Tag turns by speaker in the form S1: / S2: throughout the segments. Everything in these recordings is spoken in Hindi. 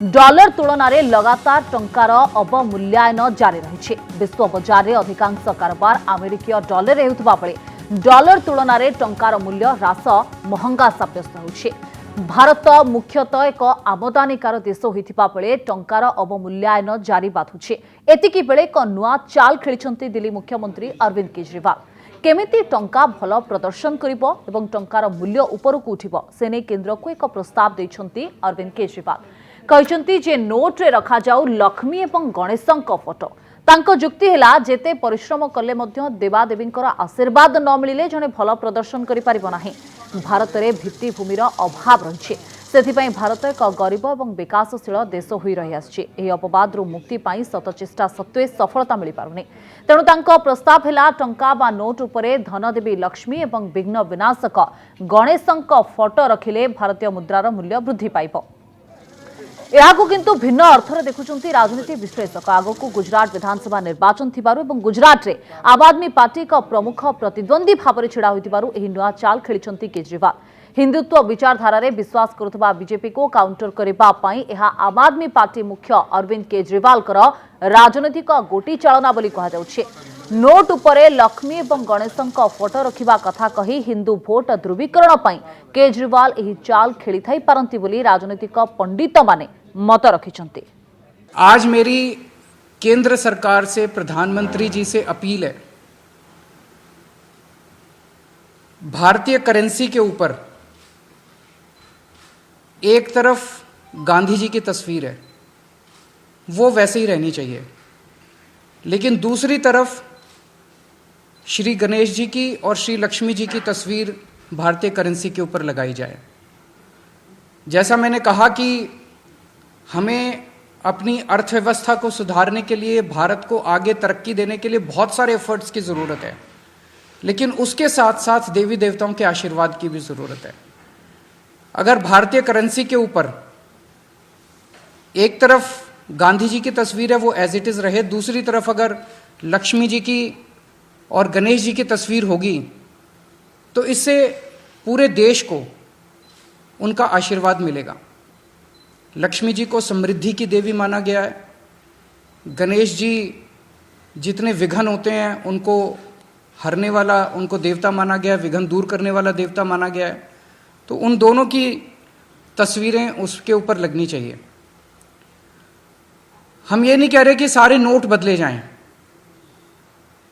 S1: डॉलर तुलन में लगातार टंकार अवमूल्यन जारी रही। विश्व बजार में अधिकांश कारोबार अमेरिकीय डॉलर होता बेले डॉलर तुलन में टंकार मूल्य ह्रास महंगा साब्यस्त होछि। भारत मुख्यतः एक आमदानीकार देश होता बेले टंकार अवमूल्यन जारी बाधुछि। एतिकी बेले एक नुआ चाल खेलिछन्ति दिल्ली मुख्यमंत्री अरविंद केजरीवाल। केमिति टंका भल प्रदर्शन करिबो एवं टंकार मूल्य उपरकू उठिबो सेने केंद्र को एक प्रस्ताव दैछन्ति अरविंद केजरीवाल। कहते जे नोट रे रखा जाऊ लक्ष्मी एवं गणेशଙ୍କ फोटो। तांको जुक्ति हैला जेते परिश्रम कले मध्य देवादेवींकर आशीर्वाद न मिलिले जने भल प्रदर्शन करि पारिबो नाही। भारत रे भित्तिभूमिर अभाव रहिछि, सेथिपई भारत एक गरीब एवं विकासशील देश होई रहि आछि। एही अपवादरू मुक्ति पाई सतचेष्टा सत्वे सफलता मिलि पारुनी। तेणु तांको प्रस्ताव हैला टंका बा नोट उपरे धनदेवी लक्ष्मी एवं विघ्न विनाशक गणेशଙ୍କ फोटो रखिले भारतीय मुद्रार मूल्य वृद्धि पाइबो। यहाकू किंतु भिन्न अर्थरे देखुचंती राजनीति विश्लेषक। आगकू गुजरात विधानसभा निर्वाचन थिबारु एवं गुजरात रे आम आदमी पार्टी का प्रमुख प्रतिद्वंदी भाव छिड़ा होइतिबारु एही नुआ चाल खेलिछंती केजरीवाल। हिंदुत्व विचारधारा रे विश्वास करुवा बीजेपी को काउंटर करबा पई एहा आम आदमी पार्टी मुख्य अरविंद केजरीवाल कर राजनीतिक गोटी चालना बोली कहा जाउछे। नोट उपरे लक्ष्मी एवं गणेशଙ୍କ फोटो रखिबा कथा कही हिंदू भोट ध्रुवीकरण पई केजरीवाल एही चाल खेली थाई पारंती बोली राजनीतिक पंडित माने मत रखिछंती।
S2: आज मेरी केंद्र सरकार से प्रधानमंत्री जी से अपील है, भारतीय करेंसी के ऊपर एक तरफ गांधी जी की तस्वीर है, वो वैसे ही रहनी चाहिए, लेकिन दूसरी तरफ श्री गणेश जी की और श्री लक्ष्मी जी की तस्वीर भारतीय करेंसी के ऊपर लगाई जाए। जैसा मैंने कहा कि हमें अपनी अर्थव्यवस्था को सुधारने के लिए, भारत को आगे तरक्की देने के लिए बहुत सारे एफर्ट्स की ज़रूरत है, लेकिन उसके साथ साथ देवी देवताओं के आशीर्वाद की भी ज़रूरत है। अगर भारतीय करेंसी के ऊपर एक तरफ गांधी जी की तस्वीर है वो एज इट इज़ रहे, दूसरी तरफ अगर लक्ष्मी जी की और गणेश जी की तस्वीर होगी, तो इससे पूरे देश को उनका आशीर्वाद मिलेगा। लक्ष्मी जी को समृद्धि की देवी माना गया है, गणेश जी जितने विघ्न होते हैं उनको हरने वाला, उनको देवता माना गया है, विघ्न दूर करने वाला देवता माना गया है। तो उन दोनों की तस्वीरें उसके ऊपर लगनी चाहिए। हम ये नहीं कह रहे कि सारे नोट बदले जाएं,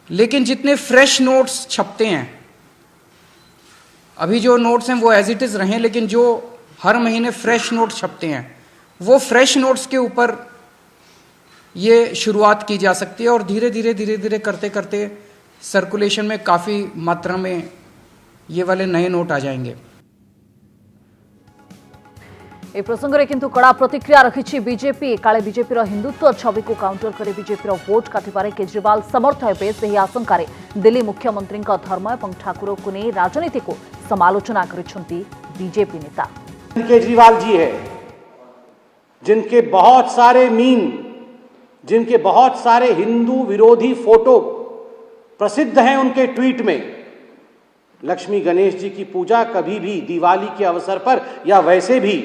S2: लेकिन जितने फ्रेश नोट्स छपते हैं, अभी जो नोट्स हैं वो एज इट इज रहें, लेकिन जो हर महीने फ्रेश नोट छपते हैं वो फ्रेश नोट्स के ऊपर ये शुरुआत की जा सकती है और धीरे धीरे करते करते सर्कुलेशन में काफी मात्रा में ये वाले नए नोट आ जाएंगे।
S1: ए प्रसंग में किंतु कड़ा प्रतिक्रिया रखी बीजेपी। काले बीजेपी हिंदुत्व छवि को काउंटर कर बीजेपी वोट काटिबारे केजरीवाल समर्थ हेबे सेही आशंकारे दिल्ली मुख्यमंत्री धर्म और ठाकुर को नहीं राजनीति को समालोचना करिसेंती बीजेपी नेता।
S3: केजरीवाल जी है जिनके बहुत सारे मीम, जिनके बहुत सारे हिंदू विरोधी फोटो प्रसिद्ध हैं उनके ट्वीट में। लक्ष्मी गणेश जी की पूजा कभी भी दिवाली के अवसर पर या वैसे भी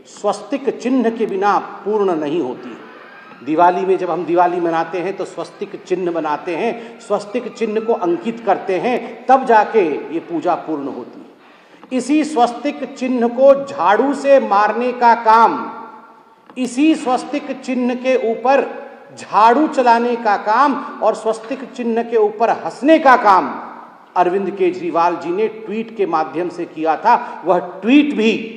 S3: स्वस्तिक चिन्ह के बिना पूर्ण नहीं होती। दिवाली में जब हम दिवाली मनाते हैं तो स्वस्तिक चिन्ह बनाते हैं, स्वस्तिक चिन्ह को अंकित करते हैं, तब जाके ये पूजा पूर्ण होती है। इसी स्वस्तिक चिन्ह को झाड़ू से मारने का काम, इसी स्वस्तिक चिन्ह के ऊपर झाड़ू चलाने का काम और स्वस्तिक चिन्ह के ऊपर हंसने का काम अरविंद केजरीवाल जी ने ट्वीट के माध्यम से किया था। वह ट्वीट भी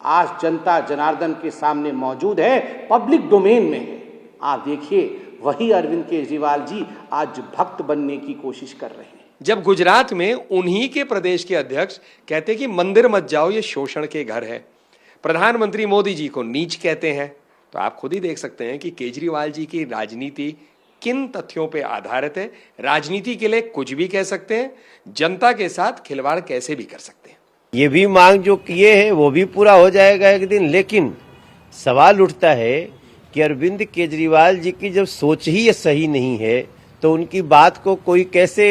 S3: आज जनता जनार्दन के सामने मौजूद है, पब्लिक डोमेन में है। आप देखिए, वही अरविंद केजरीवाल जी आज भक्त बनने की कोशिश कर रहे हैं।
S4: जब गुजरात में उन्हीं के प्रदेश के अध्यक्ष कहते कि मंदिर मत जाओ, ये शोषण के घर है, प्रधानमंत्री मोदी जी को नीच कहते हैं, तो आप खुद ही देख सकते हैं कि केजरीवाल जी की राजनीति किन तथ्यों पे आधारित है। राजनीति के लिए कुछ भी कह सकते हैं, जनता के साथ खिलवाड़ कैसे भी कर सकते हैं।
S5: ये भी मांग जो किए है वो भी पूरा हो जाएगा एक दिन, लेकिन सवाल उठता है कि अरविंद केजरीवाल जी की जब सोच ही ये सही नहीं है तो उनकी बात को कोई कैसे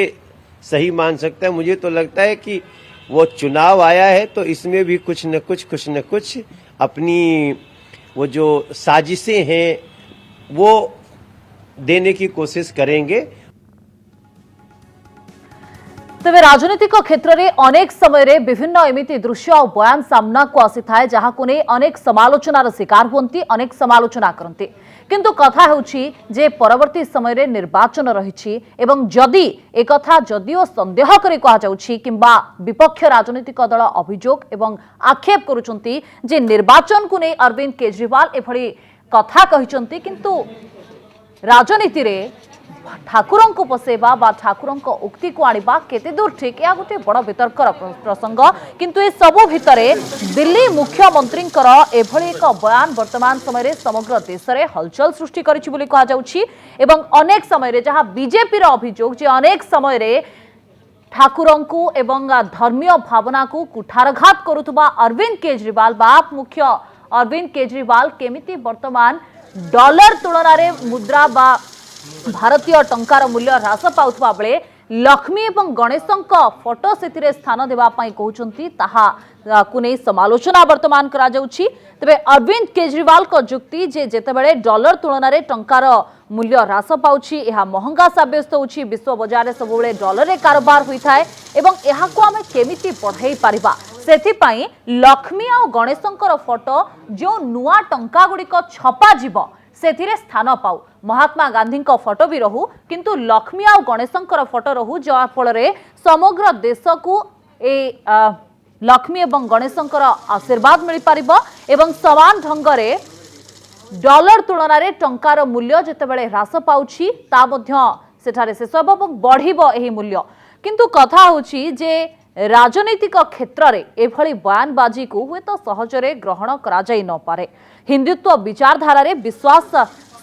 S5: सही मान सकता है। मुझे तो लगता है कि वो चुनाव आया है तो इसमें भी कुछ न कुछ अपनी वो जो साजिशें हैं वो देने की कोशिश करेंगे।
S1: तेरे राजनीतिक क्षेत्र में अनेक समय विभिन्न एमती दृश्य और बयान सामना को आसी था जहां को नहीं अनेक समालोचनार शिकार हुंती, अनेक समालोचना करती। किंतु कथा होउछि जे परवर्ती समय रे निर्वाचन रहिछि एवं जदि एक कथा जदिओ संदेह करी कहा जाउछि किंबा विपक्ष राजनीतिक दल अभियोग एवं आक्षेप करूछंती जे निर्वाचन को नहीं अरविंद केजरीवाल एभली कथा कहिसंती, किंतु राजनीति रे ठाकुरों को पसेबा बा ठाकुरों को उक्ति को आनिबा केते दूर ठीक या गोटे बड़ वितर्कर प्रसंग। किंतु ए सबु भितरे दिल्ली मुख्यमंत्री एभली एक बयान वर्तमान समय रे समग्र देश रे हलचल सृष्टि करिछि बोली कहा जाउछि एवं अनेक समय रे जहां बीजेपी रो अभियोग जे अनेक समय रे ठाकुरों को एवं धर्मीय भावना को कुठारघात करुथबा अरविंद केजरीवाल बाप मुख्य अरविंद केजरीवाल केमिति वर्तमान डॉलर तुलना रे मुद्रा बा भारतीय टंकार मूल्य ह्रास पाउथबा बेले लक्ष्मी एवं गणेशंक फोटो से स्थान देवा पई कहउचंती ताहा को नै समालोचना वर्तमान करा जाउछि। तबे अरविंद केजरीवाल को जुक्ति जे जेतेबेले डॉलर तुलना रे टंकार मूल्य ह्रास पाउछि एहा महंगा साब्यस्त होछि, विश्व बाजार रे सबुबेले डॉलर रे कारोबार होई थाए एवं एहा को हमें केमिति पढाई परिबा सेथि पई लक्ष्मी आ गणेशंकर फोटो जो नुआ टंका गुडी को छपा जीवो सेथिरे स्थान पाऊ, महात्मा गांधी को फोटो भी रहू किंतु लक्ष्मी आ गणेशंकर फोटो रहू जा फल समग्र देश को ए लक्ष्मी एवं गणेशंकर आशीर्वाद मिल पारिबो एवं समान ढंग रे डॉलर तुलना रे टंकार मूल्य जेतेबेले ह्रास पाउछि ता मध्य सेठारे शेष हेबो एवं बढ़िबो एही मूल्य। किंतु कथा होछि जे राजनीतिक क्षेत्र रे एभली बयानबाजी को हुए तो सहजरे ग्रहण करा जाई न पारे। हिंदुत्व विचारधारा रे विश्वास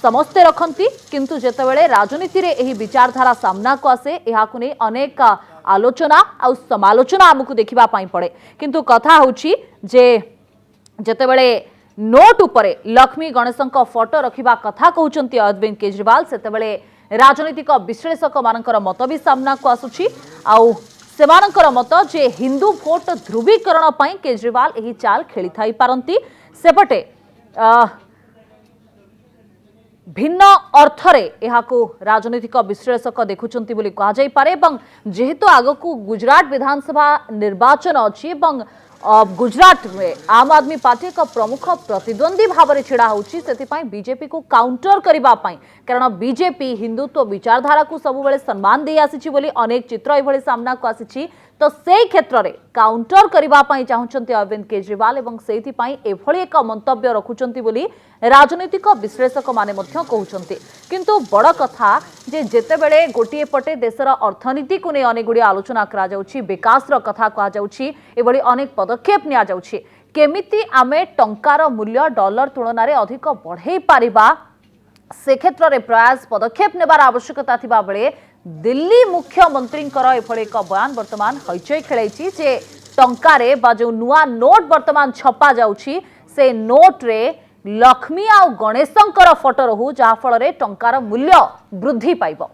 S1: समस्ते रखती किंतु जेतेबेले राजनीति रे एही विचारधारा सामना को आसे एहाकु नै अनेक आलोचना आ समालोचना हमकु देखिबा पाई पड़े। किंतु कथा होछि जे जेतेबेले नोट उपरे लक्ष्मी गणेशंक फोटो रखिबा कथा कहउचंती अरविंद केजरीवाल सेतेबेले राजनीतिक विश्लेषक मानकर मत भी सामना को आसुछि आउ सेमानकर मत जे हिंदू भोट ध्रुवीकरण पई केजरीवाल एही चाल खेली थाई पारंती सेपटे भिन्न अर्थरे एहाको राजनीतिक विश्लेषक देखुचंती बोली कहा जाई पारे एवं जेहेतु आगकू गुजरात विधानसभा निर्वाचन अछि एवं गुजरात में आम आदमी पार्टी एक प्रमुख प्रतिद्वंदी भाव में छिड़ा होउछि सेतिपाई बीजेपी को काउंटर करिबा पाई कारण बीजेपी हिंदुत्व विचारधारा को सब बेले सम्मान दे आसीछि बोली अनेक चित्र एभली सामना को आसीछि तो सेही क्षेत्र रे काउंटर करिबा पाई चाहुचंती अरविंद केजरीवाल एवं सेहितिपाई एभली एक मंतव्य रखुचंती बोली राजनीतिक विश्लेषक माने मध्य कहउचंती। किंतु बड़ कथा जे जेतेबेले गोटिए पटे देशर अर्थनीति को नै अनेक गुडी आलोचना करा जाउछि, विकासर कथा कहा जाउछि, एभली अनेक पदक्षेप निया जाउछि, केमिति आमे टंकार मूल्य डॉलर तुलना रे अधिक बढ़ाई पारिबा से क्षेत्र रे प्रयास पदक्षेप नेबार आवश्यकता थिबा बेले दिल्ली मुख्यमंत्री एभली एक बयान वर्तमान हईचई खेलाइछि जे टंकारे बा जो नुआ नोट वर्तमान छपा जाउछि से नोट रे लक्ष्मी आ गणेशंकर फोटो रहू जहा फल रे टंकार मूल्य वृद्धि पाइबो।